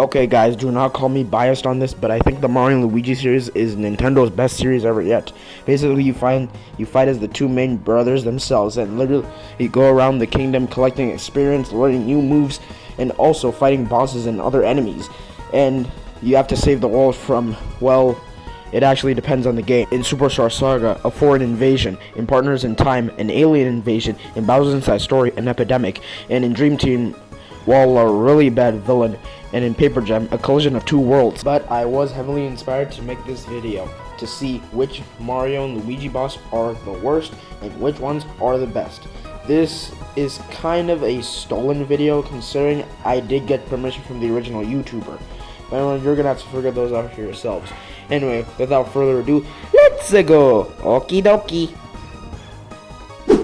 Okay guys, do not call me biased on this, but I think the Mario and Luigi series is Nintendo's best series ever yet. Basically, you fight as the two main brothers themselves, and literally you go around the kingdom collecting experience, learning new moves, and also fighting bosses and other enemies. And you have to save the world from, well, it actually depends on the game. In Superstar Saga, a foreign invasion. In Partners in Time, an alien invasion. In Bowser's Inside Story, an epidemic. And in Dream Team, well, a really bad villain. And in Paper Gem, a collision of two worlds. But I was heavily inspired to make this video to see which Mario and Luigi boss are the worst and which ones are the best. This is kind of a stolen video considering I did get permission from the original YouTuber. But you're gonna have to figure those out for yourselves. Anyway, without further ado, let's go! Okie dokie!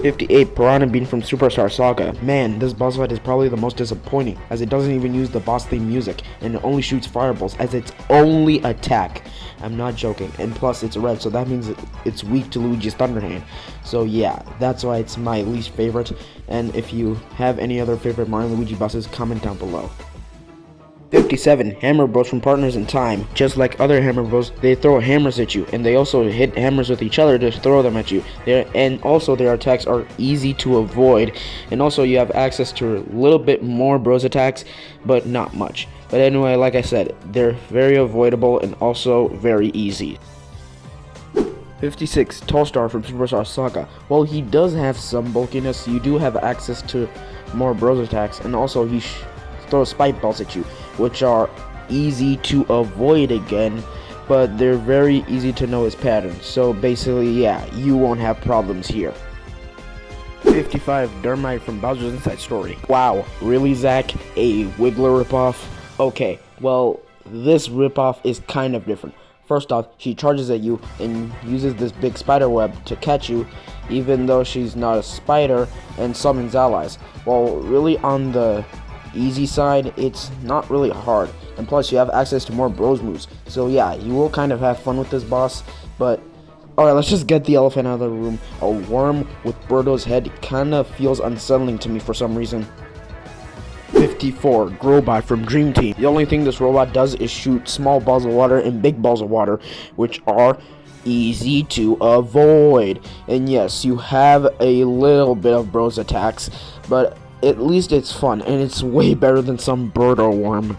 58, Piranha Bean from Superstar Saga. Man, this boss fight is probably the most disappointing, as it doesn't even use the boss theme music, and it only shoots fireballs as its only attack. I'm not joking, and plus it's red, so that means it's weak to Luigi's Thunder Hand. So yeah, that's why it's my least favorite, and if you have any other favorite Mario and Luigi bosses, comment down below. 57, Hammer Bros from Partners in Time. Just like other Hammer Bros, they throw hammers at you, and they also hit hammers with each other to throw them at you. And also their attacks are easy to avoid, and also you have access to a little bit more Bros attacks, but not much. But anyway, like I said, they're very avoidable and also very easy. 56, Tallstar from Superstar Saga. While he does have some bulkiness, you do have access to more Bros attacks, and also he throws spike balls at you, which are easy to avoid again, but they're very easy to know his patterns. So basically, yeah, you won't have problems here. 55, Dermite from Bowser's Inside Story. Wow, really, Zach? A Wiggler ripoff? Okay, well, this ripoff is kind of different. First off, she charges at you and uses this big spider web to catch you, even though she's not a spider, and summons allies. Well, really, on the easy side, it's not really hard, and plus you have access to more Bros moves, so yeah, you will kind of have fun with this boss. But alright, let's just get the elephant out of the room. A worm with Birdo's head kind of feels unsettling to me for some reason. 54, Grobot from Dream Team. The only thing this robot does is shoot small balls of water and big balls of water, which are easy to avoid. And yes, you have a little bit of Bros attacks, but at least it's fun, and it's way better than some bird or worm.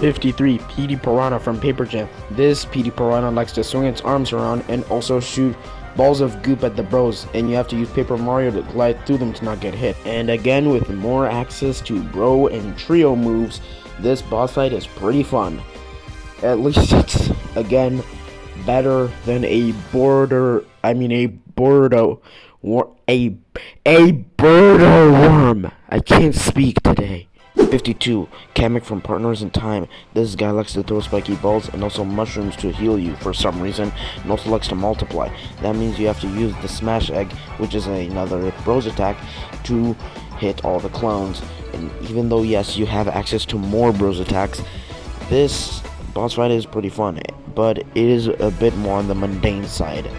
53, Petey Piranha from Paper Jam. This Petey Piranha likes to swing its arms around and also shoot balls of goop at the Bros, and you have to use Paper Mario to glide through them to not get hit. And again, with more access to Bro and Trio moves, this boss fight is pretty fun. At least it's, again, better than a Birdo worm. I can't speak today. 52, Kamek from Partners in Time. This guy likes to throw spiky balls and also mushrooms to heal you for some reason, and also likes to multiply. That means you have to use the Smash Egg, which is another Bros attack, to hit all the clones. And even though, yes, you have access to more Bros attacks, this boss fight is pretty fun, but it is a bit more on the mundane side.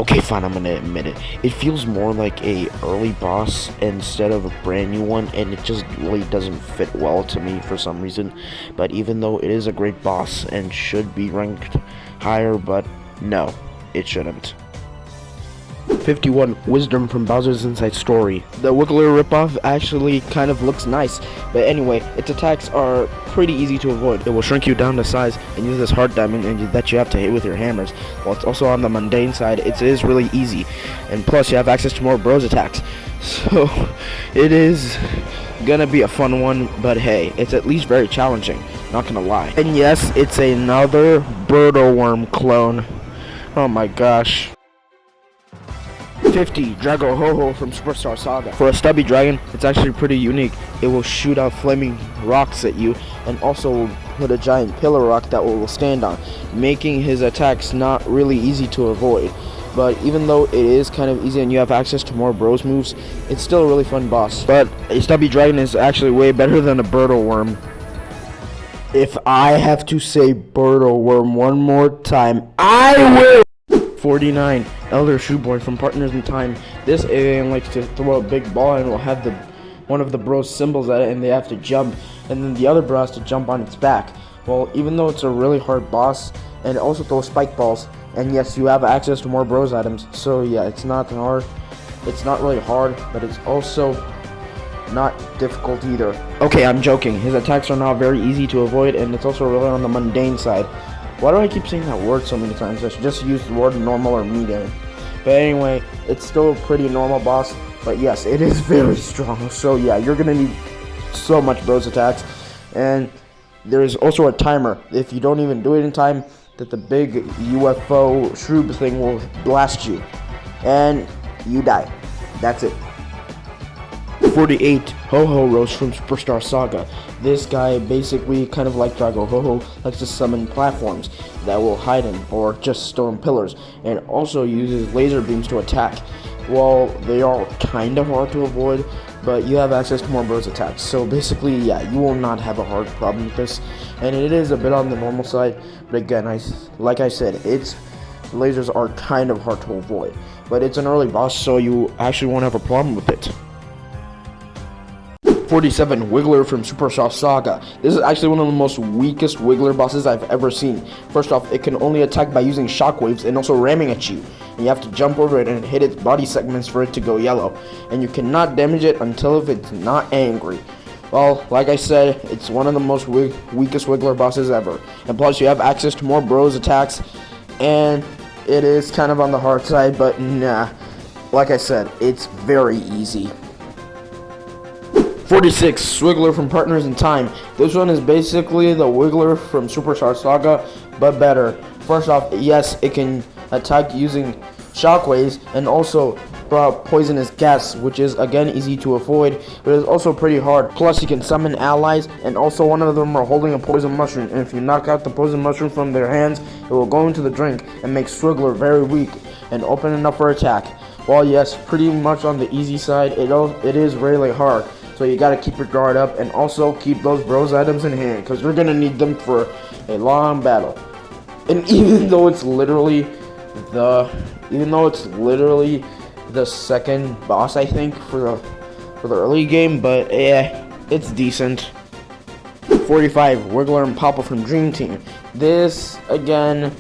Okay, fine, I'm gonna admit it. It feels more like a early boss instead of a brand new one, and it just really doesn't fit well to me for some reason. But even though it is a great boss and should be ranked higher, but no, it shouldn't. 51, Wisdom from Bowser's Inside Story. The Wiggler ripoff actually kind of looks nice, but anyway, its attacks are pretty easy to avoid. It will shrink you down to size and use this heart diamond that you have to hit with your hammers. While it's also on the mundane side, it is really easy, and plus you have access to more Bros attacks. So it is gonna be a fun one, but hey, it's at least very challenging, not gonna lie. And yes, it's another Birdo worm clone. Oh my gosh. 50, Drago Ho-Ho from Superstar Saga. For a stubby dragon, it's actually pretty unique. It will shoot out flaming rocks at you, and also put a giant pillar rock that will stand on, making his attacks not really easy to avoid. But even though it is kind of easy and you have access to more Bros moves, it's still a really fun boss. But a stubby dragon is actually way better than a Birdo worm. If I have to say Birdo worm one more time, I will! 49, Elder Shoeboy from Partners in Time. This alien likes to throw a big ball and will have one of the Bros symbols at it, and they have to jump. and then the other bro has to jump on its back. Well, even though it's a really hard boss, and it also throws spike balls, and yes, you have access to more bros items, so yeah, it's not hard. It's not really hard, but it's also not difficult either. Okay, I'm joking. His attacks are now very easy to avoid, and it's also really on the mundane side. Why do I keep saying that word so many times? I should just use the word normal or medium. But anyway, it's still a pretty normal boss, but yes, it is very strong. So yeah, you're gonna need so much bros attacks, and there's also a timer. If you don't even do it in time, that the big UFO shroob thing will blast you, and you die. That's it. 48, Ho-Ho Roast from Superstar Saga. This guy basically, kind of like Drago Ho-Ho, likes to summon platforms that will hide him or just stone pillars, and also uses laser beams to attack. Well, they are kind of hard to avoid, but you have access to more bros attacks. So basically, yeah, you will not have a hard problem with this, and it is a bit on the normal side. But again, like I said, its lasers are kind of hard to avoid, but it's an early boss, so you actually won't have a problem with it. 47, Wiggler from Superstar Saga. This is actually one of the most weakest Wiggler bosses I've ever seen. First off, it can only attack by using shockwaves and also ramming at you. And you have to jump over it and hit its body segments for it to go yellow. And you cannot damage it until if it's not angry. Well, like I said, it's one of the most weakest Wiggler bosses ever. And plus, you have access to more bros attacks. And it is kind of on the hard side, but nah. Like I said, it's very easy. 46, Swiggler from Partners in Time. This one is basically the Wiggler from Superstar Saga, but better. First off, yes, it can attack using shockwaves and also poisonous gas, which is again easy to avoid, but it's also pretty hard. Plus, you can summon allies, and also one of them are holding a poison mushroom, and if you knock out the poison mushroom from their hands, it will go into the drink and make Swiggler very weak and open enough for attack. While yes, pretty much on the easy side, it is really hard. So you gotta keep your guard up and also keep those bros items in hand, because you're gonna need them for a long battle. And even though it's literally the second boss, I think, for the early game, but yeah, it's decent. 45, Wiggler and Papa from Dream Team. This again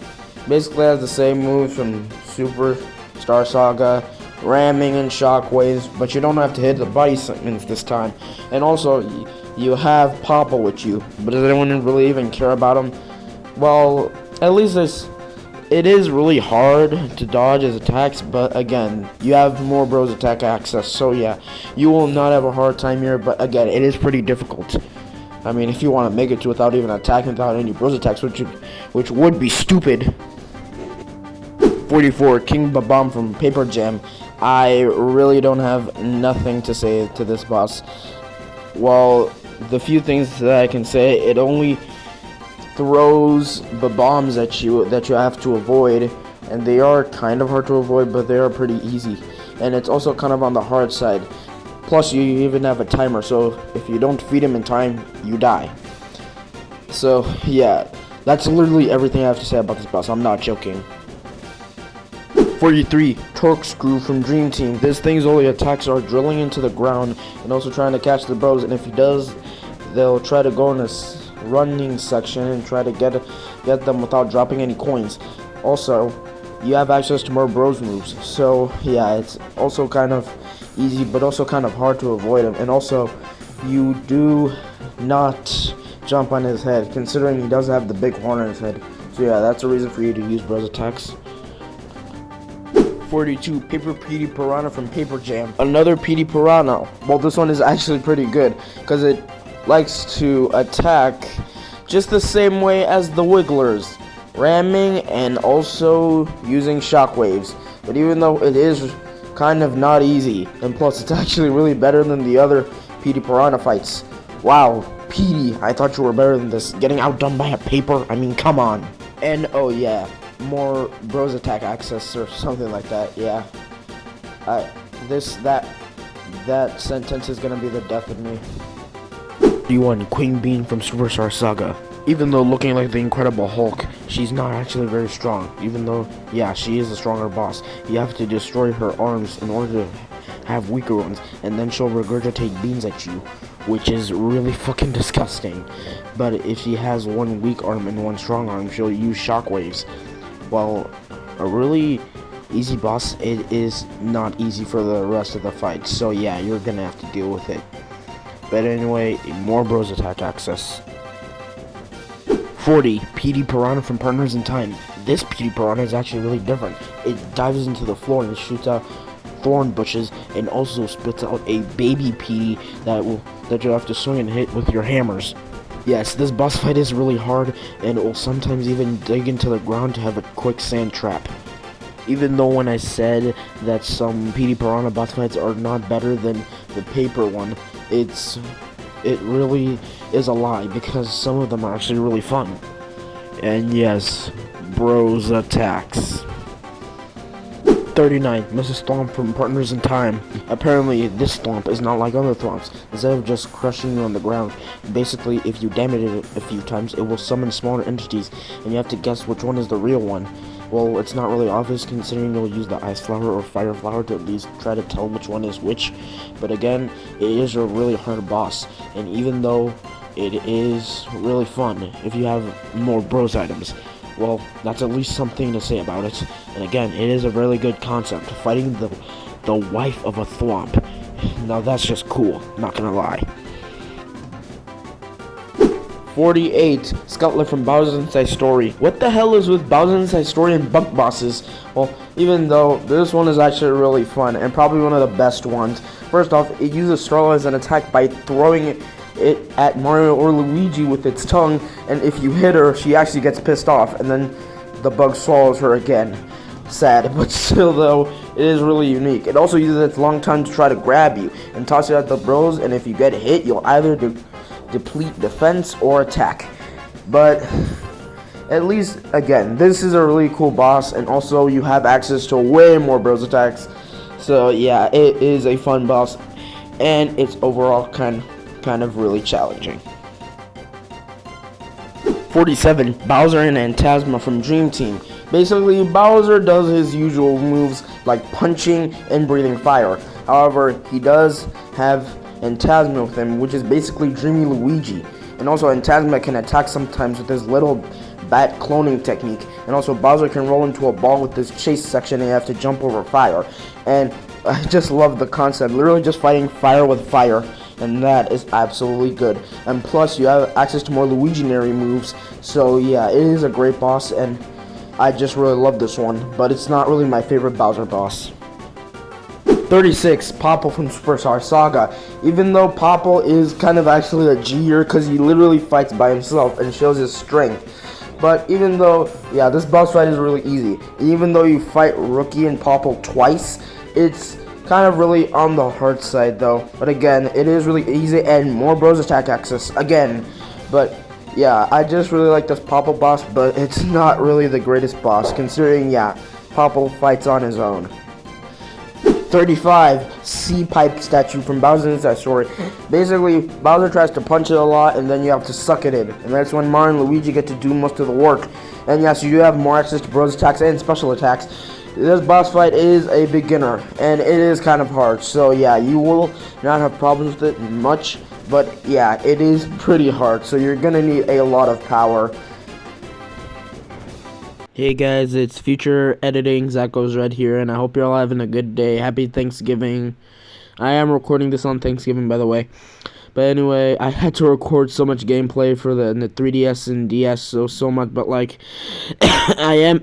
basically has the same moves from Superstar Saga, ramming and shockwaves, but you don't have to hit the body segments this time. And also, you have Papa with you, but does anyone really even care about him? Well, at least it is really hard to dodge his attacks, but again, you have more bros attack access, so yeah, you will not have a hard time here, but again, it is pretty difficult. I mean, if you want to make it to without even attacking, without any bros attacks, which would be stupid. 44, King Babam from Paper Jam. I really don't have nothing to say to this boss. Well, the few things that I can say, it only throws the bombs at you that you have to avoid, and they are kind of hard to avoid, but they are pretty easy. And it's also kind of on the hard side. Plus, you even have a timer, so if you don't feed him in time, you die. So, yeah, that's literally everything I have to say about this boss. I'm not joking. 43, Torkscrew from Dream Team. This thing's only attacks are drilling into the ground and also trying to catch the bros, and if he does, they'll try to go in this running section and try to get them without dropping any coins. Also, you have access to more bros moves, so yeah, it's also kind of easy but also kind of hard to avoid him. And also, you do not jump on his head, considering he does have the big horn on his head. So yeah, that's a reason for you to use bros attacks. 42, Paper Petey Piranha from Paper Jam. Another Petey Piranha. Well, this one is actually pretty good, because it likes to attack just the same way as the Wigglers, ramming and also using shockwaves. But even though it is kind of not easy, and plus it's actually really better than the other Petey Piranha fights. Wow, Petey, I thought you were better than this. Getting outdone by a paper? I mean, come on. And oh yeah, more bros attack access or something like that. Yeah, that sentence is gonna be the death of me. 31, Queen Bean from Superstar Saga. Even though looking like the Incredible Hulk, she's not actually very strong. Even though, yeah, she is a stronger boss. You have to destroy her arms in order to have weaker ones, and then she'll regurgitate beans at you. which is really fucking disgusting. But if she has one weak arm and one strong arm, she'll use shockwaves. Well, a really easy boss, it is not easy for the rest of the fight. So yeah, you're gonna have to deal with it. But anyway, more Bros Attack access. 40, PD Piranha from Partners in Time. This PD Piranha is actually really different. It dives into the floor and shoots out thorn bushes and also spits out a baby PD that you'll have to swing and hit with your hammers. Yes, this boss fight is really hard, and it will sometimes even dig into the ground to have a quick sand trap. Even though when I said that some PD Piranha boss fights are not better than the paper one, it really is a lie, because some of them are actually really fun. And yes, Bros Attacks. 39, Mrs. Thwomp from Partners in Time. Apparently, this Thwomp is not like other Thwomps. Instead of just crushing you on the ground, basically, if you damage it a few times, it will summon smaller entities, and you have to guess which one is the real one. Well, it's not really obvious, considering you'll use the Ice Flower or Fire Flower to at least try to tell which one is which. But again, it is a really hard boss, and even though it is really fun if you have more Bros items, well, that's at least something to say about it. And again, it is a really good concept, fighting the wife of a Thwomp. Now that's just cool, not gonna lie. 48, Scuttler from Bowser's Inside Story. What the hell is with Bowser's Inside Story and bug bosses? Well, even though this one is actually really fun and probably one of the best ones. First off, it uses Starla as an attack by throwing it at Mario or Luigi with its tongue, and if you hit her, she actually gets pissed off, and then the bug swallows her again. Sad, but still though, it is really unique. It also uses its long tongue to try to grab you and toss you at the Bros, and if you get hit, you'll either deplete defense or attack. But at least, again, this is a really cool boss, and also you have access to way more Bros attacks. So yeah, it is a fun boss, and it's overall kind of really challenging. 47, Bowser and Phantasma from Dream Team. Basically, Bowser does his usual moves like punching and breathing fire. However, he does have Phantasma with him, which is basically Dreamy Luigi. And also, Phantasma can attack sometimes with his little bat cloning technique. And also, Bowser can roll into a ball with this chase section and you have to jump over fire. And I just love the concept, literally just fighting fire with fire. And that is absolutely good. And plus, you have access to more Luiginary moves. So yeah, it is a great boss, and I just really love this one. But it's not really my favorite Bowser boss. 36, Popple from Superstar Saga. Even though Popple is kind of actually a G-er, because he literally fights by himself and shows his strength. But even though, yeah, this boss fight is really easy. Even though you fight Rookie and Popple twice, it's kind of really on the hard side though. But again, it is really easy and more Bros attack access again. But yeah, I just really like this Popple boss, but it's not really the greatest boss, considering, yeah, Popple fights on his own. 35, Sea Pipe Statue from Bowser's Inside Story. Basically, Bowser tries to punch it a lot, and then you have to suck it in. And that's when Mario and Luigi get to do most of the work. And yes, you do have more access to Bros attacks and special attacks. This boss fight is a beginner, and it is kind of hard. So yeah, you will not have problems with it much. But yeah, it is pretty hard, so you're gonna need a lot of power. Hey guys, it's Future Editing, Zach Goes Red here, and I hope you're all having a good day. Happy Thanksgiving. I am recording this on Thanksgiving, by the way. But anyway, I had to record so much gameplay for the 3DS and DS so much, but like, I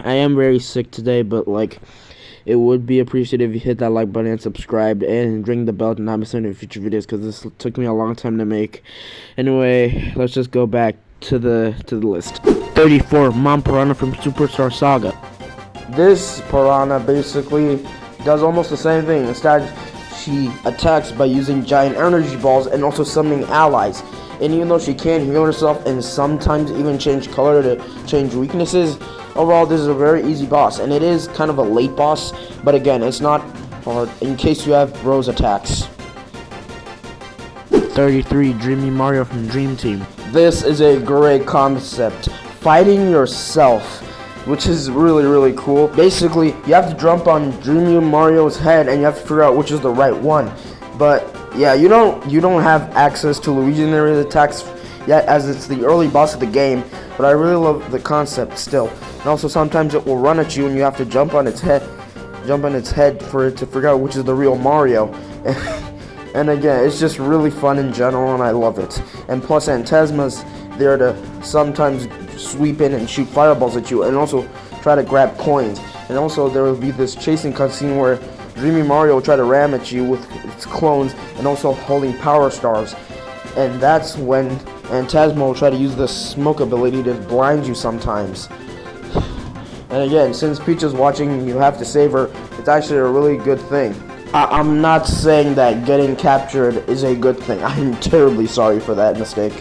am very sick today, but like, it would be appreciated if you hit that like button and subscribe and ring the bell to not miss any future videos, because this took me a long time to make. Anyway, let's just go back to the list. 34, Mom Piranha from Superstar Saga. This Piranha basically does almost the same thing. Instead, she attacks by using giant energy balls and also summoning allies. And even though she can heal herself and sometimes even change color to change weaknesses, overall this is a very easy boss, and it is kind of a late boss, but again, it's not hard in case you have Bros attacks. 33, Dreamy Mario from Dream Team. This is a great concept, fighting yourself, which is really cool. Basically, you have to jump on Dreamy Mario's head and you have to figure out which is the right one. But Yeah, you don't have access to Luigi and their attacks yet, as it's the early boss of the game, but I really love the concept still. And also sometimes it will run at you and you have to jump on its head for it to figure out which is the real Mario. And again, it's just really fun in general and I love it. And plus Phantasma's there to sometimes sweep in and shoot fireballs at you and also try to grab coins. And also there will be this chasing cutscene where Dreamy Mario will try to ram at you with its clones and also holding power stars. And that's when Phantasma will try to use the smoke ability to blind you sometimes. And again, since Peach is watching, you have to save her. It's actually a really good thing. I'm not saying that getting captured is a good thing. I'm terribly sorry for that mistake.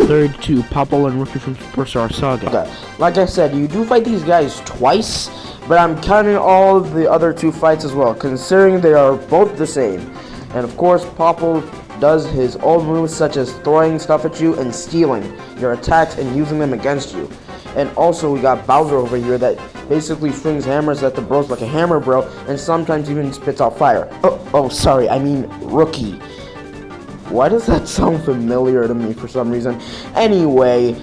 32, Popple and Rookie from Superstar Saga. Okay. Like I said, you do fight these guys twice, but I'm counting all of the other 2 fights as well, considering they are both the same. And of course, Popple does his old moves such as throwing stuff at you and stealing your attacks and using them against you. And also we got Bowser over here that basically swings hammers at the bros like a hammer bro and sometimes even spits out fire. Oh, sorry, I mean Rookie. Why does that sound familiar to me for some reason? Anyway,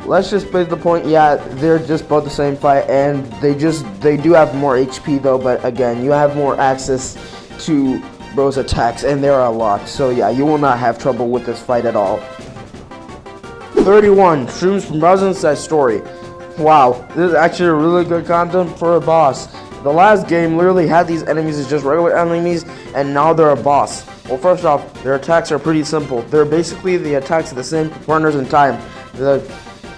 let's just place the point. Yeah, they're just both the same fight and they do have more HP though, but again, you have more access to bros attacks and there are a lot. So yeah, you will not have trouble with this fight at all. 31, Shrooms from Bowser's Inside Story. Wow, this is actually a really good content for a boss. The last game literally had these enemies as just regular enemies, and now they're a boss. Well, first off, their attacks are pretty simple. They're basically the attacks of the same partners in time,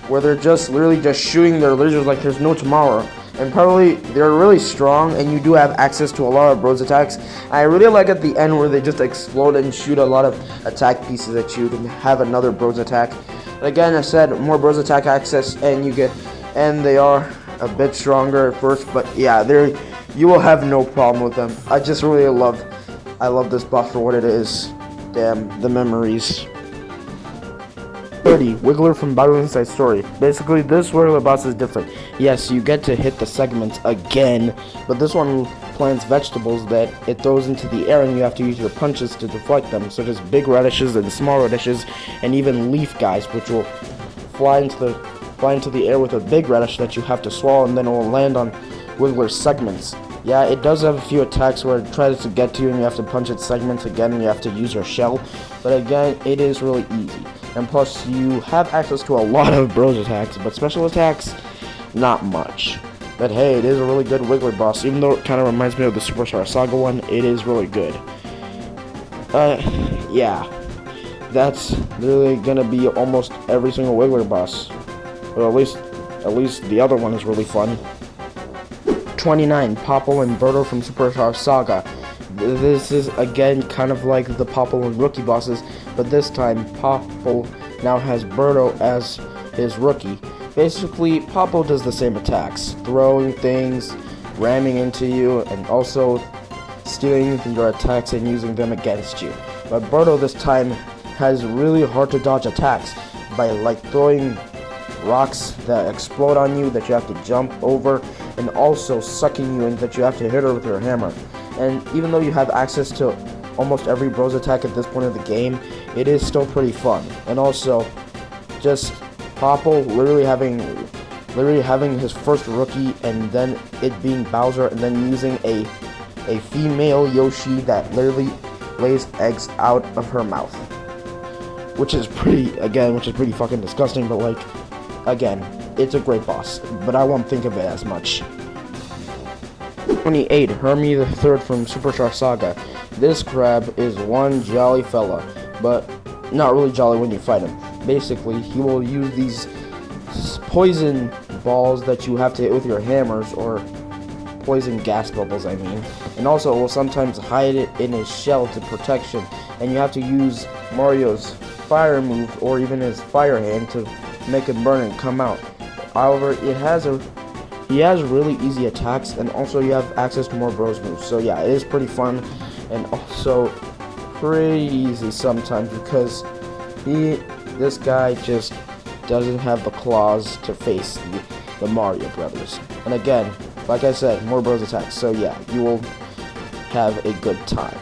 where they're just literally just shooting their lasers like there's no tomorrow. And probably they're really strong, and you do have access to a lot of bros attacks. I really like at the end where they just explode and shoot a lot of attack pieces at you to have another bros attack. Again, I said more bros attack access, and they are a bit stronger at first, but yeah, you will have no problem with them. I just really I love this boss for what it is. Damn, the memories. 30, Wiggler from Bowser's Inside Story. Basically, this Wiggler boss is different. Yes, you get to hit the segments again, but this one plants vegetables that it throws into the air and you have to use your punches to deflect them, such as big radishes and small radishes, and even leaf guys, which will fly into the air with a big radish that you have to swallow and then it will land on Wiggler's segments. Yeah, it does have a few attacks where it tries to get to you and you have to punch its segments again and you have to use your shell, but again, it is really easy. And plus, you have access to a lot of bros attacks, but special attacks, not much. But hey, it is a really good Wiggler boss. Even though it kind of reminds me of the Superstar Saga one, it is really good. Yeah. That's literally gonna be almost every single Wiggler boss. Well, at least the other one is really fun. 29, Popple and Birdo from Superstar Saga. This is again kind of like the Popple and Rookie bosses, but this time Popple now has Birdo as his rookie. Basically, Popple does the same attacks, throwing things, ramming into you, and also stealing your attacks and using them against you. But Birdo this time has really hard to dodge attacks by like throwing rocks that explode on you that you have to jump over, and also sucking you in that you have to hit her with your hammer. And even though you have access to almost every bros attack at this point of the game, it is still pretty fun. And also, just Popple literally having his first rookie, and then it being Bowser, and then using a female Yoshi that literally lays eggs out of her mouth, which is pretty fucking disgusting. But like, again, it's a great boss, but I won't think of it as much. 28, Hermie the Third from Superstar Saga. This crab is one jolly fella, but not really jolly when you fight him. Basically, he will use these poison balls that you have to hit with your hammers, or poison gas bubbles, I mean. And also, will sometimes hide it in his shell to protection, and you have to use Mario's fire move, or even his fire hand, to make it burn and come out. However, he has really easy attacks, and also you have access to more bros moves. So yeah, it is pretty fun, and also pretty easy sometimes, because this guy just doesn't have the claws to face the Mario brothers. And again, like I said, more bros attacks. So yeah, you will have a good time.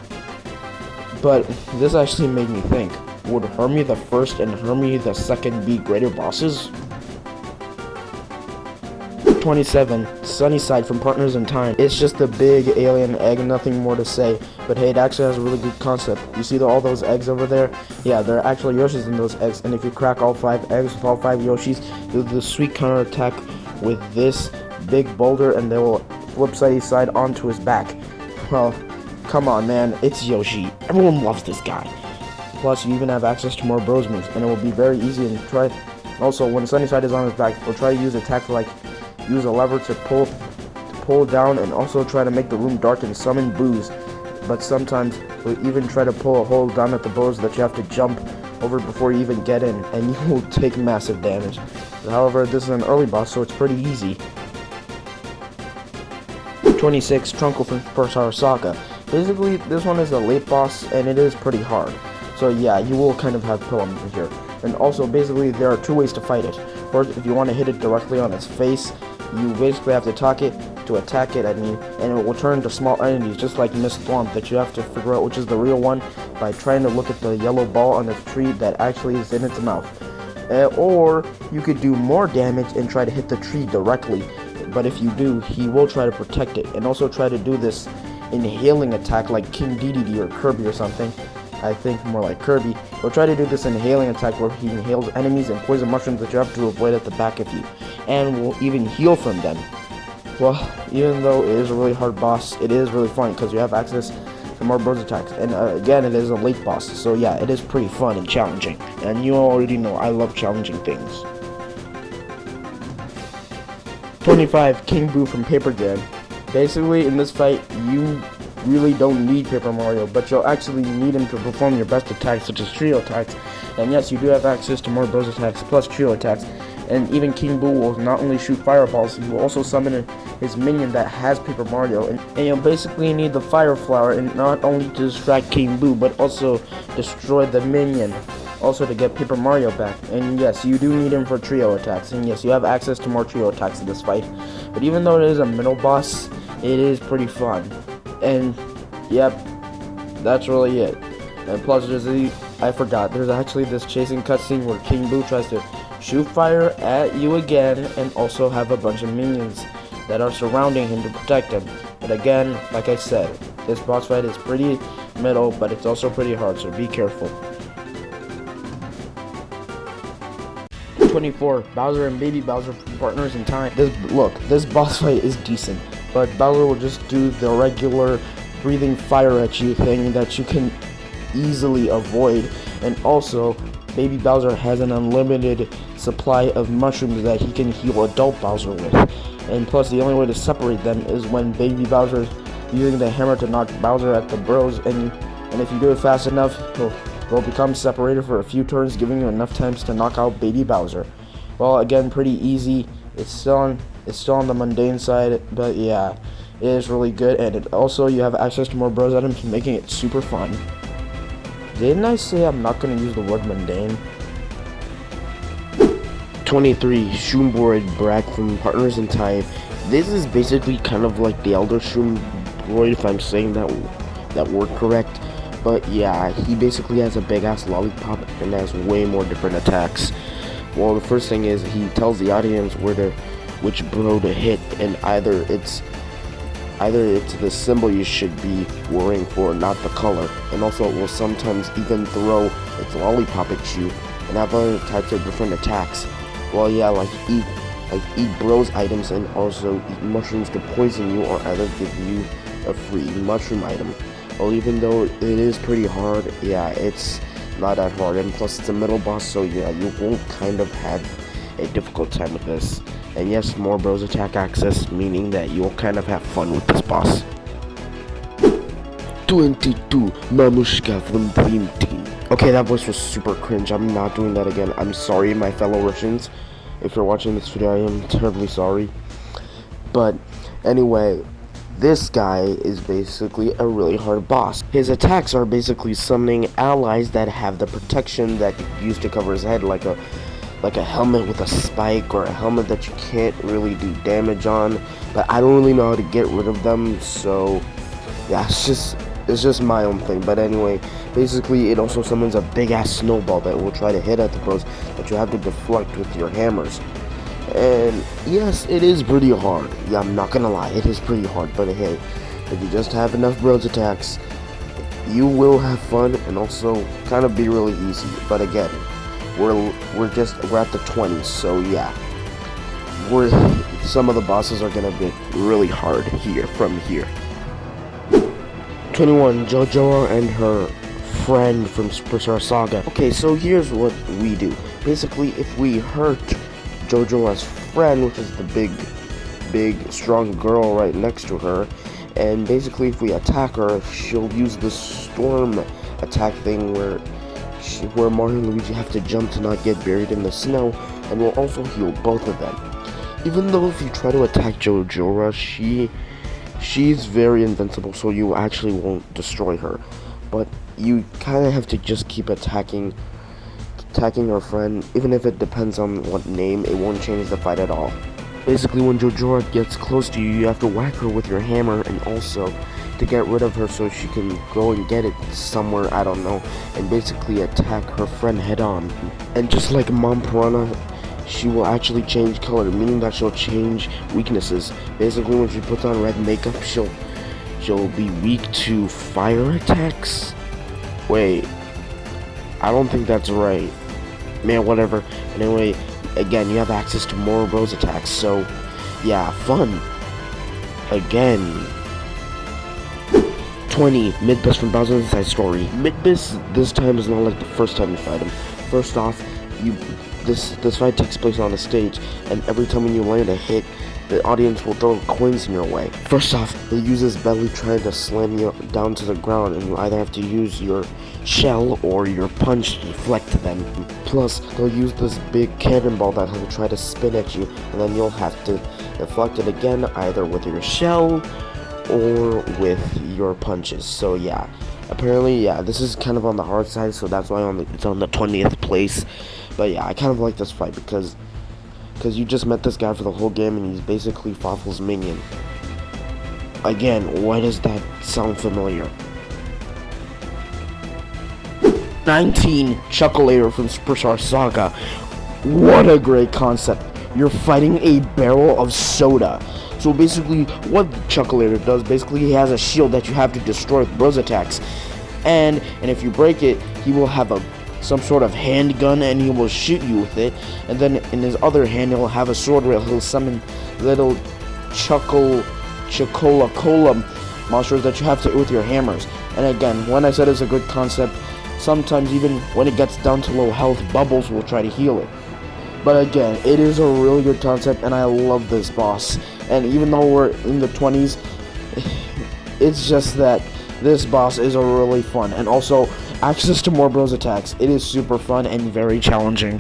But this actually made me think, would Hermie the First and Hermie the Second be greater bosses? 27, Sunnyside from Partners in Time. It's just a big alien egg, nothing more to say. But hey, it actually has a really good concept. You see all those eggs over there? Yeah, there are actually Yoshis in those eggs. And if you crack all 5 eggs with all 5 Yoshis, you'll do the sweet counter attack with this big boulder, and they will flip side onto his back. Well, come on, man. It's Yoshi. Everyone loves this guy. Plus, you even have access to more bros moves, and it will be very easy and try. Also, when Sunnyside is on his back, he'll try to use attack like use a lever to pull down, and also try to make the room dark and summon boos. But sometimes he'll even try to pull a hole down at the bows that you have to jump over before you even get in, and you will take massive damage. However, this is an early boss, so it's pretty easy. 26, Trunkle from Superstar Saga. Basically, this one is a late boss, and it is pretty hard. So yeah, you will kind of have problems here. And also, basically, there are 2 ways to fight it. First, if you want to hit it directly on its face, you basically have to attack it, and it will turn into small entities, just like Miss Thwomp, that you have to figure out which is the real one by trying to look at the yellow ball on the tree that actually is in its mouth. Or you could do more damage and try to hit the tree directly, but if you do, he will try to protect it, and also try to do this inhaling attack like King Dedede or Kirby or something. I think more like Kirby. He'll try to do this inhaling attack where he inhales enemies and poison mushrooms that you have to avoid at the back of you, and will even heal from them. Well, even though it is a really hard boss, it is really fun because you have access to more bros attacks, and again, it is a late boss, so yeah, it is pretty fun and challenging, and you already know I love challenging things. 25, King Boo from Paper Jam. Basically, in this fight, you really don't need Paper Mario, but you'll actually need him to perform your best attacks, such as trio attacks. And yes, you do have access to more bros attacks plus trio attacks. And even King Boo will not only shoot fireballs, he will also summon his minion that has Paper Mario. And you'll basically need the Fire Flower, and not only to distract King Boo, but also destroy the minion, also to get Paper Mario back. And yes, you do need him for trio attacks. And yes, you have access to more trio attacks in this fight. But even though it is a middle boss, it is pretty fun. And yep, that's really it. And plus, I forgot, there's actually this chasing cutscene where King Boo tries to shoot fire at you again, and also have a bunch of minions that are surrounding him to protect him. But again, like I said, this boss fight is pretty middle, but it's also pretty hard, so be careful. 24, Bowser and Baby Bowser from Partners in Time. This boss fight is decent, but Bowser will just do the regular breathing fire at you thing that you can easily avoid, and also Baby Bowser has an unlimited supply of mushrooms that he can heal adult Bowser with. And plus, the only way to separate them is when Baby Bowser is using the hammer to knock Bowser at the bros, and if you do it fast enough, he'll become separated for a few turns, giving you enough times to knock out Baby Bowser. Well, again, pretty easy. It's still on the mundane side, but yeah, it is really good, and you have access to more bros items, making it super fun. Didn't I say I'm not going to use the word mundane? 23, Shroomboid Brag from Partners in Time. This is basically kind of like the Elder Shroomboid, if I'm saying that word correct. But yeah, he basically has a big ass lollipop and has way more different attacks. Well, the first thing is he tells the audience which bro to hit, and either it's the symbol you should be worrying for, not the color. And also, it will sometimes even throw its lollipop at you and have other types of different attacks. Well, yeah, like eat bros items, and also eat mushrooms to poison you, or either give you a free mushroom item. Well, even though it is pretty hard, yeah, it's not that hard, and plus it's a middle boss, so yeah, you won't kind of have a difficult time with this. And yes, more bros attack access, meaning that you'll kind of have fun with this boss. 22, Mamushka from Dream Team. Okay, that voice was super cringe. I'm not doing that again. I'm sorry, my fellow Russians. If you're watching this video, I am terribly sorry. But anyway, this guy is basically a really hard boss. His attacks are basically summoning allies that have the protection that you use to cover his head, like a helmet with a spike, or a helmet that you can't really do damage on. But I don't really know how to get rid of them, so yeah, it's just It's just my own thing, but anyway, basically it also summons a big ass snowball that will try to hit at the bros that you have to deflect with your hammers. And yes, it is pretty hard. Yeah, I'm not gonna lie, it is pretty hard, but hey, if you just have enough bros attacks, you will have fun and also kind of be really easy. But again, we're at the 20s, so yeah, some of the bosses are gonna be really hard from here. 21, JoJo and her friend from Superstar Saga. Okay, so here's what we do. Basically, if we hurt JoJo's friend, which is the big, strong girl right next to her, and basically if we attack her, she'll use the storm attack thing where Mario and Luigi have to jump to not get buried in the snow, and will also heal both of them. Even though if you try to attack JoJo, she's very invincible, so you actually won't destroy her. But you kind of have to just keep attacking her friend. Even if it depends on what name, it won't change the fight at all. Basically, when JoJo gets close to you, you have to whack her with your hammer, and also to get rid of her so she can go and get it somewhere, I don't know, and basically attack her friend head on. And just like Mom Piranha, she will actually change color, meaning that she'll change weaknesses. Basically, when she puts on red makeup, she'll be weak to fire attacks. Wait, I don't think that's right. Man, whatever. Anyway, again, you have access to more Rose attacks, so yeah, fun. Again. 20, Midbus from Bowser's Inside Story. Midbus this time is not like the first time you fight him. First off, this fight takes place on a stage, and every time when you land a hit, the audience will throw coins in your way. First off, he'll use his belly trying to slam you down to the ground, and you either have to use your shell or your punch to deflect them. Plus, he'll use this big cannonball that he'll try to spin at you, and then you'll have to deflect it again, either with your shell or with your punches. So yeah, apparently, yeah, this is kind of on the hard side, so that's why it's on the 20th place. But yeah, I kind of like this fight because you just met this guy for the whole game, and he's basically Fawful's minion. Again, why does that sound familiar? 19, Chuckleator from Superstar Saga. What a great concept. You're fighting a barrel of soda. So basically, what Chuckleator does, basically he has a shield that you have to destroy with bros attacks. And if you break it, he will have some sort of handgun, and he will shoot you with it. And then in his other hand, he'll have a sword where he'll summon little Chocola monsters that you have to hit with your hammers. And again, when I said it's a good concept, sometimes even when it gets down to low health, Bubbles will try to heal it. But again, it is a really good concept, and I love this boss. And even though we're in the 20s, it's just that this boss is a really fun, and also access to more bros attacks. It is super fun and very challenging.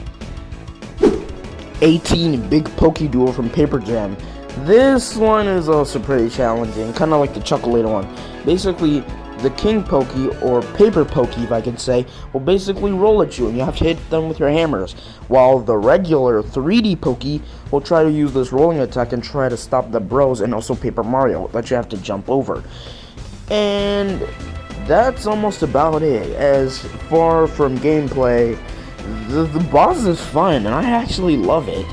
18, Big Pokey Duel from Paper Jam. This one is also pretty challenging, kind of like the Chuckleator one. Basically, the King Pokey, or Paper Pokey if I can say, will basically roll at you, and you have to hit them with your hammers, while the regular 3D Pokey will try to use this rolling attack and try to stop the bros, and also Paper Mario that you have to jump over. And that's almost about it. As far from gameplay, the boss is fun, and I actually love it.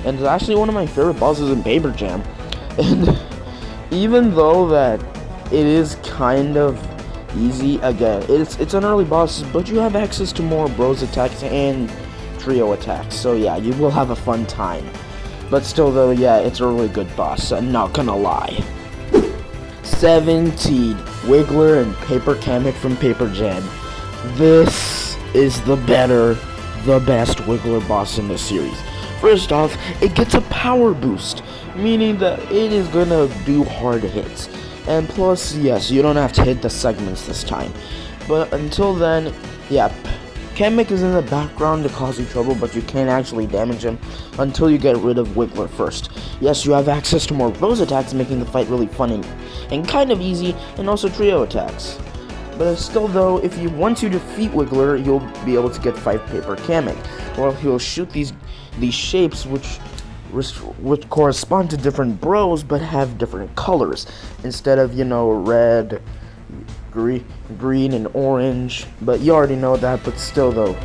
And it's actually one of my favorite bosses in Paper Jam. And even though that it is kind of easy, again, it's an early boss, but you have access to more bros attacks and trio attacks. So yeah, you will have a fun time. But still though, yeah, it's a really good boss, I'm not gonna lie. 17, Wiggler and Paper Kamek from Paper Jam. This is the best Wiggler boss in the series. First off, it gets a power boost, meaning that it is gonna do hard hits. And plus, yes, you don't have to hit the segments this time. But until then, yeah, Kamek is in the background to cause you trouble, but you can't actually damage him until you get rid of Wiggler first. Yes, you have access to more Rose attacks, making the fight really fun and kind of easy, and also trio attacks. But still though, once you defeat Wiggler, you'll be able to get 5 Paper Kamek. Well, he'll shoot these shapes which correspond to different bros, but have different colors. Instead of, red, green and orange, but you already know that. But still though,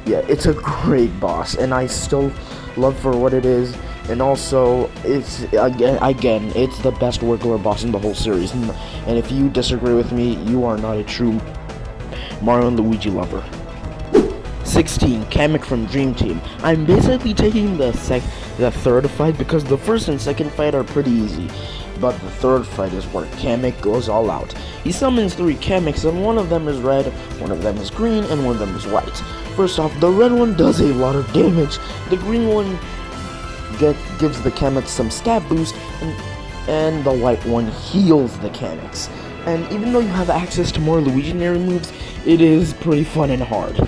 yeah, it's a great boss, and I still love for what it is. And also, it's again, it's the best Wiggler boss in the whole series. And if you disagree with me, you are not a true Mario and Luigi lover. 16. Kamek from Dream Team. I'm basically taking the third fight because the first and second fight are pretty easy, but the third fight is where Kamek goes all out. He summons 3 Kameks, and one of them is red, one of them is green, and one of them is white. First off, the red one does a lot of damage. The green one gives the Kameks some stat boost, and the white one heals the Kameks. And even though you have access to more Luigi-nary moves, it is pretty fun and hard.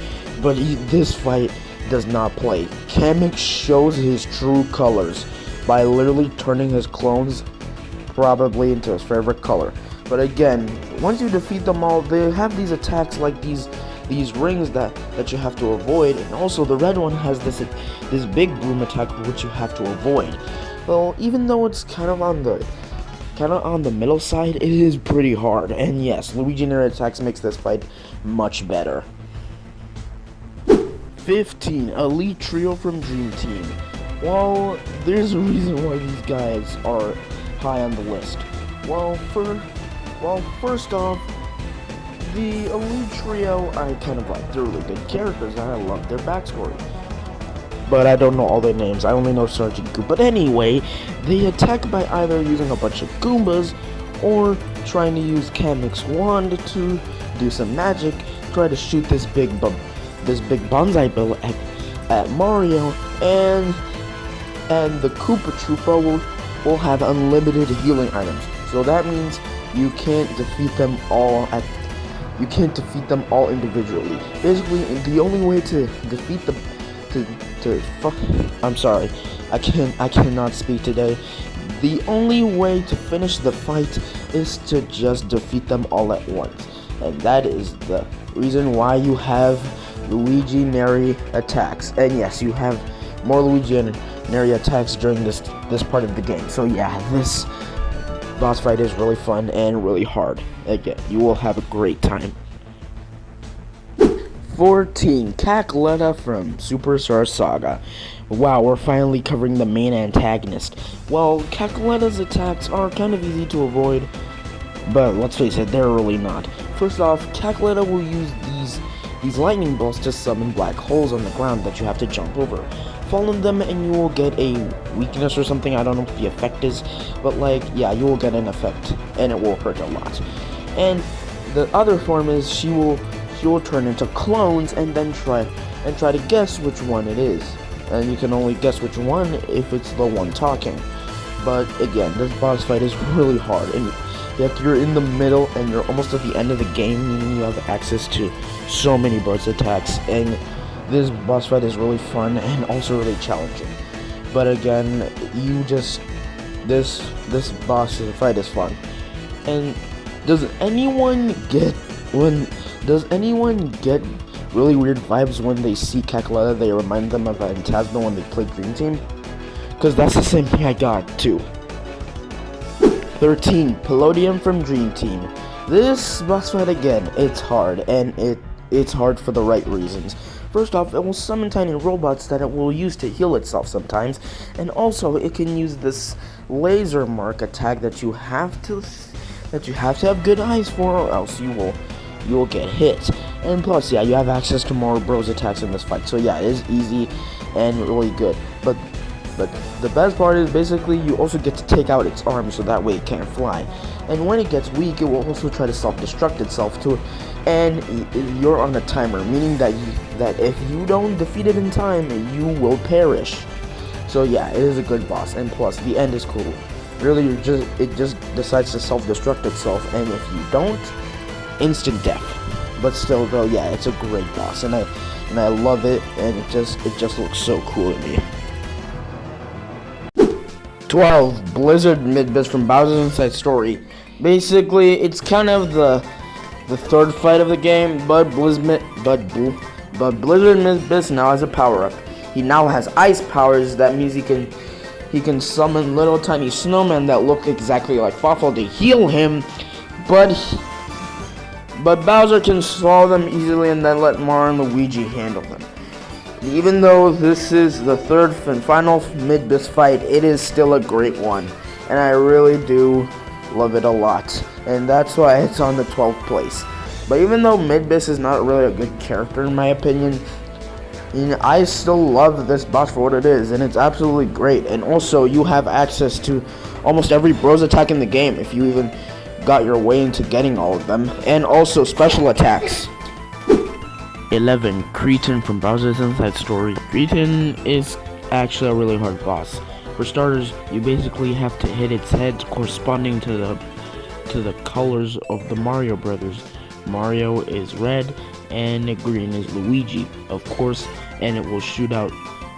But this fight does not play. Kamek shows his true colors by literally turning his clones probably into his favorite color. But again, once you defeat them all, they have these attacks like these rings that you have to avoid, and also the red one has this big boom attack which you have to avoid. Well, even though it's kind of on the middle side, it is pretty hard. And yes, Luigi-nary attacks makes this fight much better. 15. Elite Trio from Dream Team. Well, there's a reason why these guys are high on the list. First off, the Elite Trio, I kind of like. They're really good characters, and I love their backstory. But I don't know all their names. I only know Sergeant Goop. But anyway, they attack by either using a bunch of Goombas or trying to use Kamek's wand to do some magic, try to shoot this big bonsai bill at Mario, and the Koopa Troopa will have unlimited healing items. So that means you can't defeat them all individually. Basically, the only way to defeat them I'm sorry, I cannot speak today. The only way to finish the fight is to just defeat them all at once, and that is the reason why you have Luigi-nary attacks. And yes, you have more Luigi-nary attacks during this part of the game. So yeah, this boss fight is really fun and really hard. Again, you will have a great time. 14. Cackletta from Superstar Saga. Wow, we're finally covering the main antagonist. Well, Cackletta's attacks are kind of easy to avoid, but let's face it, they're really not. First off, Cackletta will use these lightning bolts to summon black holes on the ground that you have to jump over. Fall in them and you will get a weakness or something. I don't know what the effect is, but like, yeah, you will get an effect, and it will hurt a lot. And the other form is she will turn into clones and then try to guess which one it is. And you can only guess which one if it's the one talking. But again, this boss fight is really hard, and if you're in the middle and you're almost at the end of the game, meaning you have access to so many burst attacks, and this boss fight is really fun and also really challenging. But again, this boss fight is fun. And does anyone get really weird vibes when they see Cackletta? They remind them of Phantasma when they play Dream Team? Because that's the same thing I got too. 13. Palladium from Dream Team. This boss fight, again, it's hard, and it's hard for the right reasons. First off, it will summon tiny robots that it will use to heal itself sometimes, and also it can use this laser mark attack that you have to have good eyes for, or else you will get hit. And plus, yeah, you have access to more bros attacks in this fight, so yeah, it is easy and really good. But the best part is basically you also get to take out its arms so that way it can't fly. And when it gets weak, it will also try to self-destruct itself too. And you're on a timer, meaning that if you don't defeat it in time, you will perish. So yeah, it is a good boss, and plus the end is cool. Really, it just decides to self-destruct itself, and if you don't, instant death. But still though, yeah, it's a great boss, and I love it, and it just looks so cool to me. 12. Blizzard Mid-Biz from Bowser's Inside Story. Basically, it's kind of the third fight of the game, but Blizzard Mid-Biz now has a power-up. He now has ice powers. That means he can summon little tiny snowmen that look exactly like Fawful to heal him, but But Bowser can swallow them easily and then let Mario and Luigi handle them. Even though this is the third and final mid-boss fight, it is still a great one. And I really do love it a lot. And that's why it's on the 12th place. But even though mid-boss is not really a good character in my opinion, I still love this boss for what it is, and it's absolutely great. And also, you have access to almost every bros attack in the game if you even got your way into getting all of them. And also, special attacks. 11. Cretin from Bowser's Inside Story. Cretin is actually a really hard boss. For starters, you basically have to hit its head corresponding to the colors of the Mario Brothers. Mario is red and green is Luigi, of course, and it will shoot out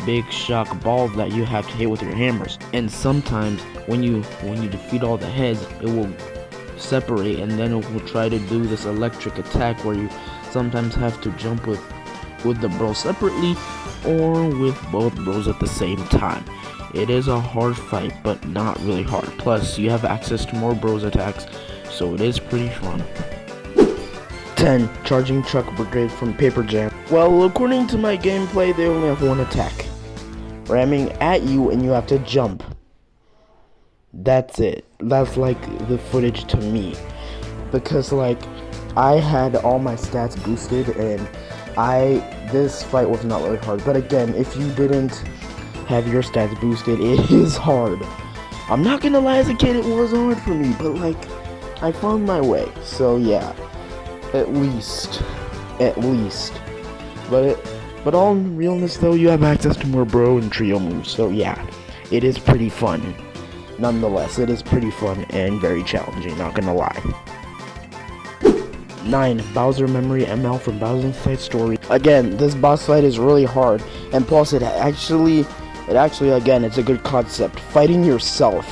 big shock balls that you have to hit with your hammers. And sometimes when you defeat all the heads, it will separate and then it will try to do this electric attack where you sometimes have to jump with the bros separately or with both bros at the same time. It is a hard fight, but not really hard. Plus, you have access to more bros attacks, so it is pretty fun. 10. Charging Truck Brigade from Paper Jam. Well, according to my gameplay, they only have one attack. Ramming at you and you have to jump. That's it. That's like the footage to me. Because like, I had all my stats boosted and this fight was not really hard. But again, if you didn't have your stats boosted, it is hard. I'm not gonna lie, as a kid it was hard for me, but like, I found my way. So yeah. At least. But all in realness though, you have access to more bro and trio moves, so yeah, it is pretty fun. Nonetheless, it is pretty fun and very challenging, not gonna lie. 9. Bowser Memory ML from Bowser's Inside Story. Again, this boss fight is really hard, and plus it actually again, it's a good concept, fighting yourself.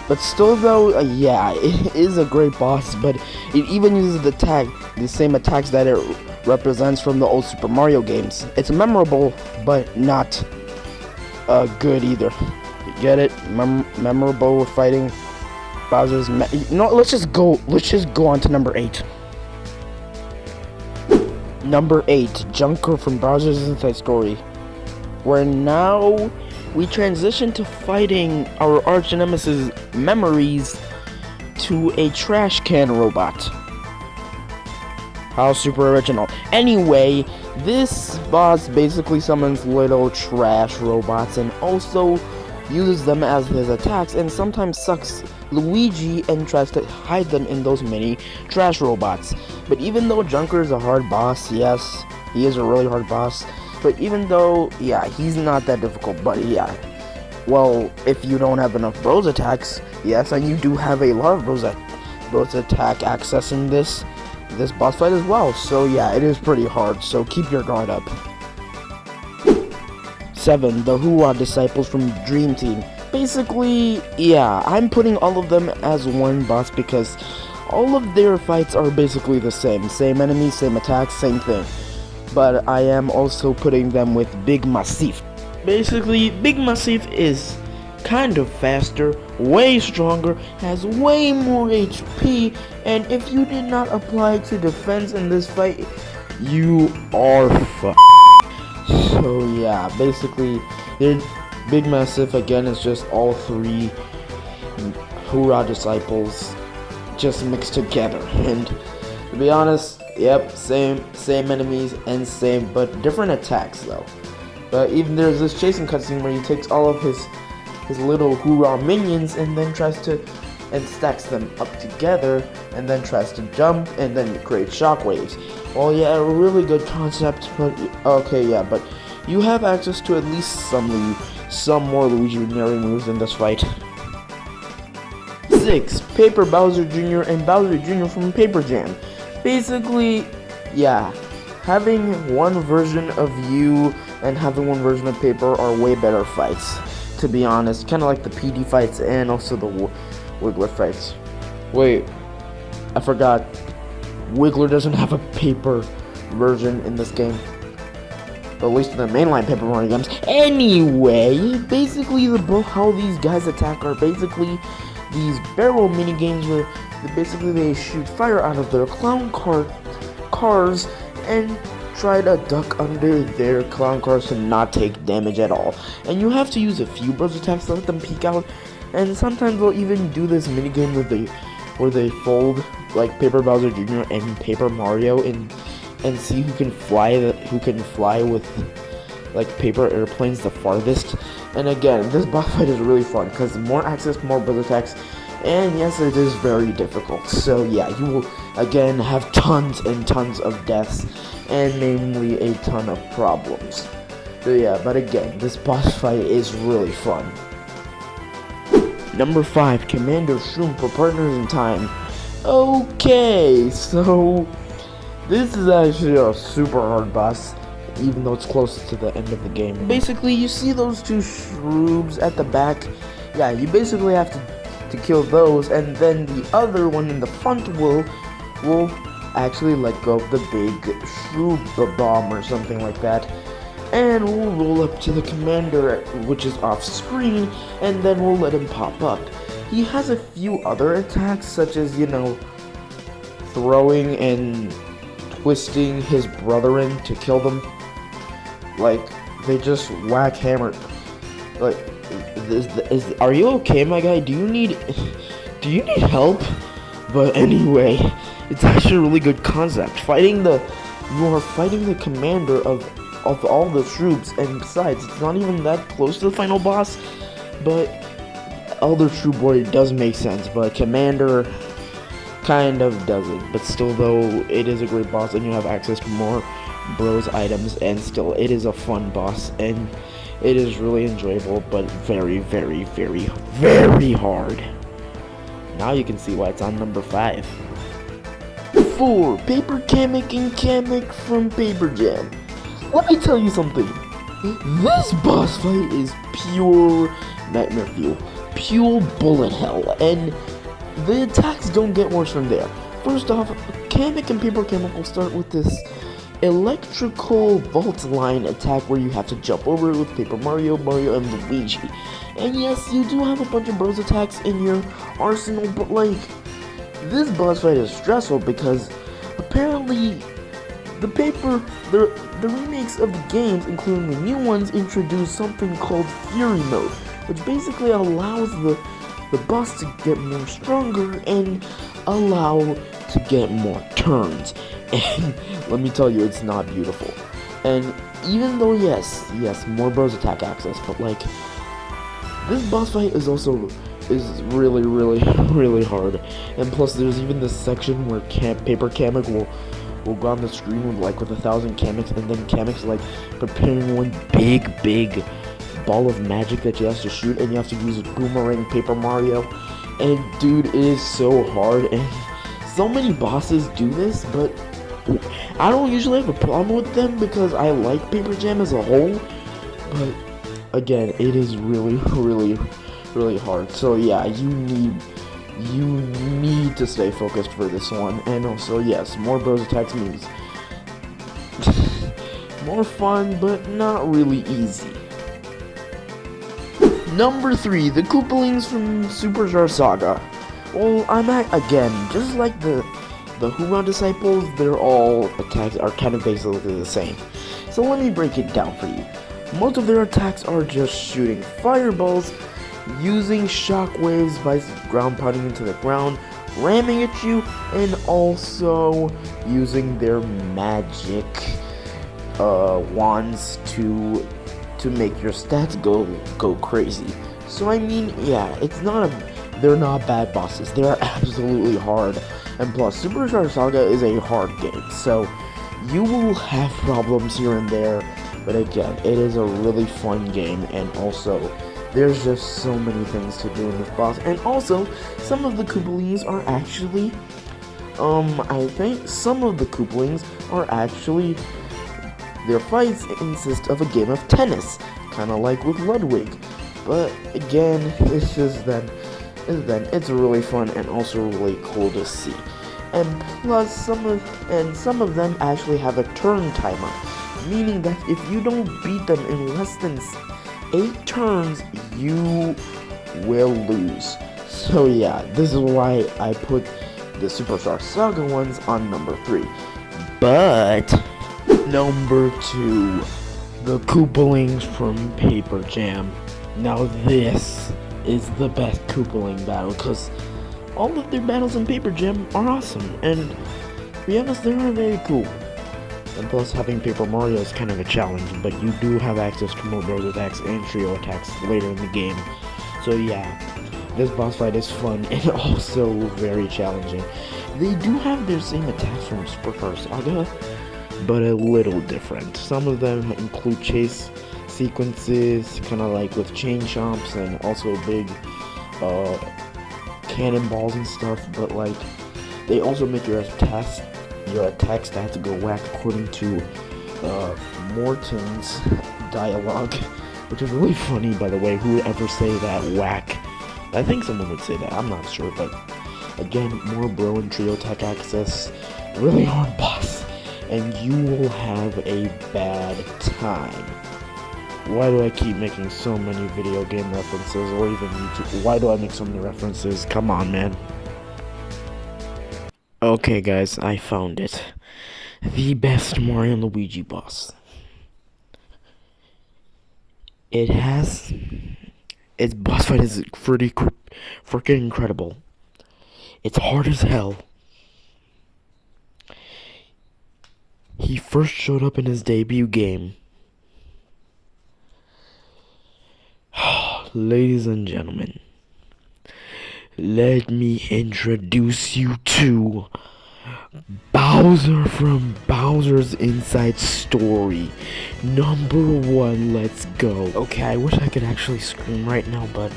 But still though, yeah, it is a great boss, but it even uses the same attacks that it represents from the old Super Mario games. It's memorable, but not good either. You get it? Memorable fighting Bowser's. Let's just go on to number 8. Number 8, Junker from Bowser's Inside Story. Where now we transition to fighting our arch nemesis Memories to a trash can robot. How super original. Anyway, this boss basically summons little trash robots and also uses them as his attacks and sometimes sucks Luigi and tries to hide them in those mini trash robots. But even though Junker is a hard boss, yes, he is a really hard boss. But even though, yeah, he's not that difficult, but yeah. Well, if you don't have enough bros attacks, yes, and you do have a lot of bros attack access in this boss fight as well. So yeah, it is pretty hard, so keep your guard up. 7. The Hoorah Disciples from Dream Team. Basically, yeah, I'm putting all of them as one boss because all of their fights are basically the same. Same enemies, same attacks, same thing. But I am also putting them with Big Massif. Basically, Big Massif is kind of faster, way stronger, has way more HP, and if you did not apply to defense in this fight, you are fucked. So yeah, basically, Big Massif again is just all 3 Hoorah Disciples just mixed together, and to be honest, yep, same enemies and same, but different attacks though. But even there's this chasing cutscene where he takes all of his little Hoorah minions and then stacks them up together and then tries to jump and then create shockwaves. Well, yeah, a really good concept, but okay, yeah, but you have access to at least some more Luigi-nary moves in this fight. 6. Paper Bowser Jr. and Bowser Jr. from Paper Jam. Basically, yeah, having one version of you and having one version of Paper are way better fights, to be honest. Kind of like the PD fights and also the Wiggler fights. Wait, I forgot. Wiggler doesn't have a Paper version in this game. Or at least in the mainline Paper Mario games. Anyway, basically how these guys attack are basically these barrel mini games where basically they shoot fire out of their clown cart cars and try to duck under their clown cars to not take damage at all. And you have to use a few Bros attacks to let them peek out. And sometimes they'll even do this minigame where they fold like Paper Bowser Jr. and Paper Mario and see who can fly with like paper airplanes the farthest. And again, this boss fight is really fun because more access, more Bros attacks. And yes, it is very difficult. So yeah, you will again have tons and tons of deaths and namely a ton of problems. So yeah, but again, this boss fight is really fun. Number 5, Commander Shroom for Partners in Time. Okay, so this is actually a super hard boss, even though it's close to the end of the game. Basically, you see those two shrooms at the back. Yeah, you basically have to kill those, and then the other one in the front will actually let go of the big shroom bomb or something like that, and we'll roll up to the commander, which is off screen, and then we'll let him pop up. He has a few other attacks, such as, you know, throwing and twisting his brethren to kill them. Like, they just whack hammer. Like, are you okay, my guy? Do you need help? But anyway, it's actually a really good concept. You are fighting the commander of all the troops, and besides, it's not even that close to the final boss. But Elder Troop Warrior does make sense, but Commander kind of doesn't. But still, though, it is a great boss, and you have access to more Bros items, and still, it is a fun boss, and it is really enjoyable, but very, very, very, very hard. Now you can see why it's on number 5. 4. Paper Kamek and Kamek from Paper Jam. Let me tell you something. This boss fight is pure nightmare fuel. Pure bullet hell. And the attacks don't get worse from there. First off, Kamek and Paper Kamek will start with this electrical vault line attack where you have to jump over it with Paper Mario, and Luigi. And yes, you do have a bunch of Bros attacks in your arsenal, but like, this boss fight is stressful because apparently the remakes of the games, including the new ones, introduce something called Fury Mode, which basically allows the boss to get more stronger and allow to get more turns. And let me tell you, it's not beautiful. And even though yes, more Bros attack access, but like, this boss fight is really, really, really hard. And plus, there's even this section where Paper Kamek will go on the screen with 1,000 Kameks, and then Kamek's like preparing one big ball of magic that you have to shoot, and you have to use Boomerang Paper Mario. And dude, it is so hard, and so many bosses do this, but I don't usually have a problem with them because I like Paper Jam as a whole. But again, it is really, really, really hard. So yeah, you need to stay focused for this one. And also, yes, more Bros attacks means more fun, but not really easy. Number 3, the Koopalings from Superstar Saga. Well, again, just like the Huron Disciples, their all attacks are kind of basically the same. So let me break it down for you. Most of their attacks are just shooting fireballs, using shockwaves by ground pounding into the ground, ramming at you, and also using their magic wands to make your stats go crazy. So I mean, yeah, they're not bad bosses. They are absolutely hard. And plus, Superstar Saga is a hard game, so you will have problems here and there, but again, it is a really fun game, and also, there's just so many things to do in this boss. And also, some of the Koopalings are actually, I think some of the Koopalings are actually, their fights consist of a game of tennis, kind of like with Ludwig. But again, it's just that it's really fun and also really cool to see. And plus, some of them actually have a turn timer, meaning that if you don't beat them in less than 8 turns, you will lose. So yeah, this is why I put the Superstar Saga ones on number 3. But number 2, the Koopalings from Paper Jam. Now this is the best Koopaling battle, because all of their battles in Paper Jam are awesome, and to be honest, they are very cool. And plus, having Paper Mario is kind of a challenge, but you do have access to more Bros attacks and Trio attacks later in the game. So yeah, this boss fight is fun and also very challenging. They do have their same attacks from Supercar Saga, but a little different. Some of them include chase sequences, kind of like with chain chomps, and also big cannonballs and stuff, but like they also make your attack stats go whack according to Morton's dialogue, which is really funny, by the way. Who would ever say that, whack? I think someone would say that, I'm not sure, but again, more Bro and Trio attack access, really hard boss, and you will have a bad time. Why do I keep making so many video game references, or even YouTube? Why do I make so many references? Come on, man. Okay, guys, I found it. The best Mario and Luigi boss. Its boss fight is pretty freaking incredible. It's hard as hell. He first showed up in his debut game. Ladies and gentlemen, let me introduce you to Bowser from Bowser's Inside Story. Number 1, let's go. Okay, I wish I could actually scream right now, but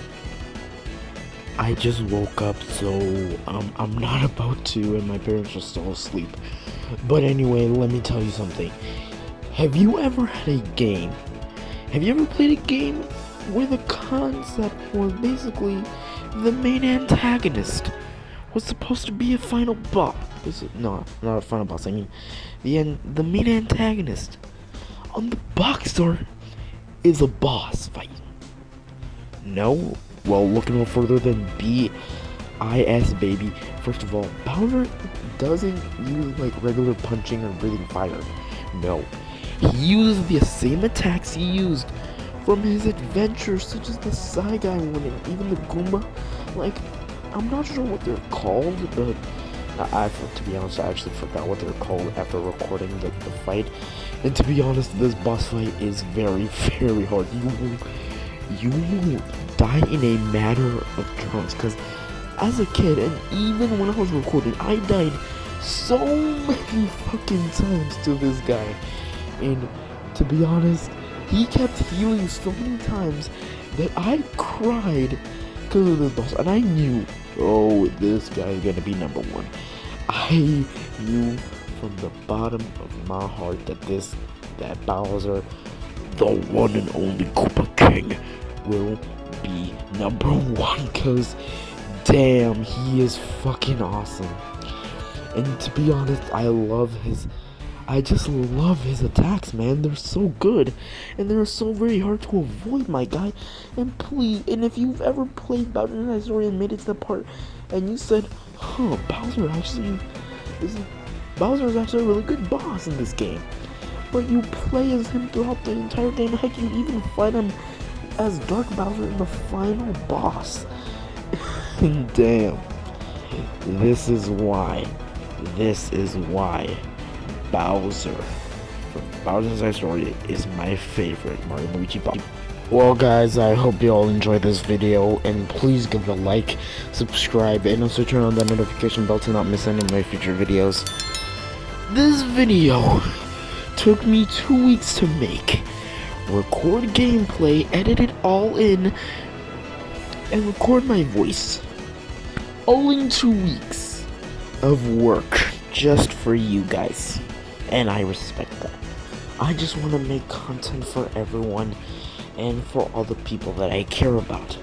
I just woke up, so I'm not about to, and my parents are still asleep. But anyway, let me tell you something. Have you ever had a game? Have you ever played a game where the concept was basically the main antagonist was supposed to be a final boss? No, not a final boss. I mean, the main antagonist on the box art is a boss fight. No? Well, look no further than BIS, baby. First of all, Bowser doesn't use like regular punching or breathing fire. No, he uses the same attacks he used from his adventures, such as the Psy Guy one and even the Goomba. Like, I'm not sure what they're called, but to be honest, I actually forgot what they're called after recording the fight. And to be honest, this boss fight is very, very hard. You will die in a matter of turns, because as a kid, and even when I was recording, I died so many fucking times to this guy. And to be honest, he kept healing so many times that I cried because of this boss, and I knew, oh, this guy is gonna be number 1. I knew from the bottom of my heart that Bowser, the one and only Koopa King, will be number 1, because damn, he is fucking awesome. And to be honest, I just love his attacks, man. They're so good, and they're so very hard to avoid, my guy. And please, and if you've ever played Bowser's Inside Story and made it to the part, and you said, huh, Bowser is actually a really good boss in this game, but you play as him throughout the entire game, heck, you even fight him as Dark Bowser in the final boss. Damn. This is why Bowser from Bowser's Inside Story is my favorite Mario Luigi boss. Well, guys, I hope you all enjoyed this video, and please give it a like, subscribe, and also turn on that notification bell to not miss any of my future videos. This video took me 2 weeks to make. Record gameplay, edit it all in, and record my voice. All in 2 weeks of work just for you guys. And I respect that. I just want to make content for everyone and for all the people that I care about.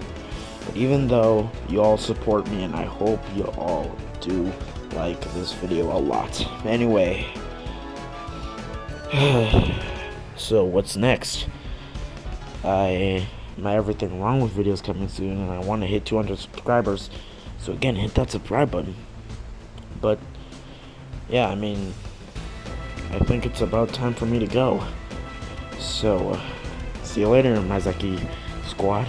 But even though you all support me, and I hope you all do like this video a lot. Anyway. So what's next? My Everything Wrong With videos coming soon, and I want to hit 200 subscribers. So again, hit that subscribe button. But yeah, I mean, I think it's about time for me to go. So, see you later, Mazaki squad.